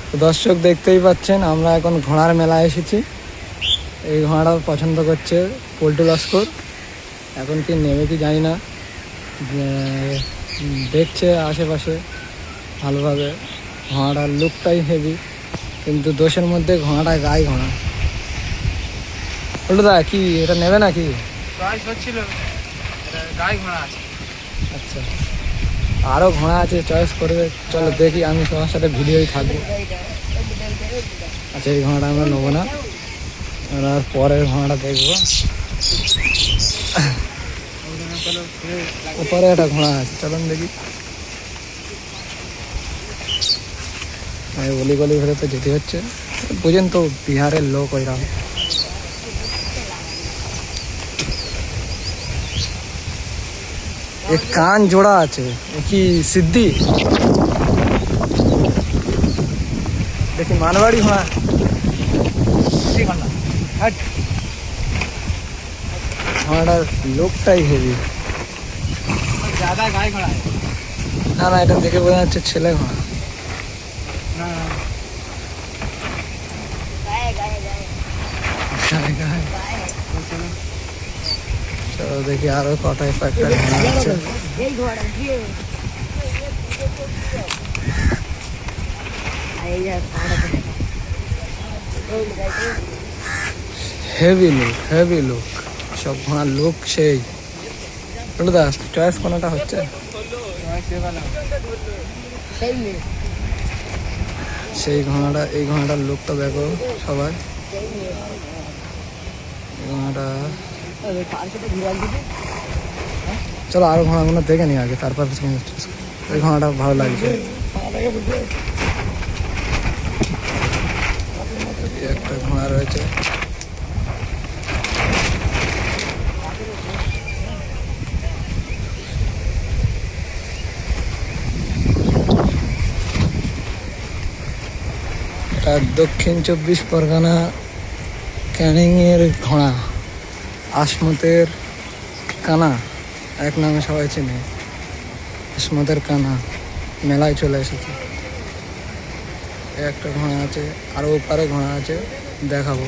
তো দর্শক দেখতেই পাচ্ছেন আমরা এখন ঘোড়ার মেলায় এসেছি। এই ঘোড়াটা পছন্দ করছে পল্টু লস্কর। এখন কি নেবে কি জানি না, দেখছে আশেপাশে ভালোভাবে। ঘোড়াটার লুকটাই হেভি, কিন্তু দোষের মধ্যে ঘোড়াটা গায়ে ঘোড়া। পল্টুদা কি এটা নেবে না কি? আচ্ছা, আরও ঘোড়া আছে, চয়েস করবে। চলো দেখি, আমি তোমার সাথে ভিডিওই থাকবো। আচ্ছা, এই ঘোড়াটা আমরা নেবো না, আমরা পরের ঘোড়াটা দেখবো। উপরে একটা ঘোড়া আছে, চলুন দেখি। অলি গলি ভরে তো যেতে হচ্ছে, বুঝেন তো বিহারের লোক ওইরকম। एक कान जोड़ा আছে কি সিদ্ধি দেখি মানবাড়ি ঘোড়া। ঘোড়াটার লোকটাই হেভি। না না, এটা দেখে বোঝা যাচ্ছে ছেলে ঘোড়া। চলো দেখি আরো কটায় কয়েকটা ঘোড়া আছে। হেভি লুক, হেভি লুক, সব ঘোড়ার লুক সেই। দা চয়েস কোনটা হচ্ছে? সেই ঘোড়াটা, এই ঘোড়াটার লুকটা দেখো সবাই। ঘোড়াটা চলো আরো ঘোড়াগুলো দেখে নি আগে, তারপর ওই ঘোড়াটা ভালো লাগছে। একটা ঘোড়া রয়েছে, এটা দক্ষিণ 24 পরগনা ক্যানিং এর ঘোড়া, আসমতের কানা এক নামে সবাই চেনে। আসমতের কানা মেলায় চলে এসেছে। একটা ঘোড়া আছে, আরো ওপারে ঘোড়া আছে, দেখাবো।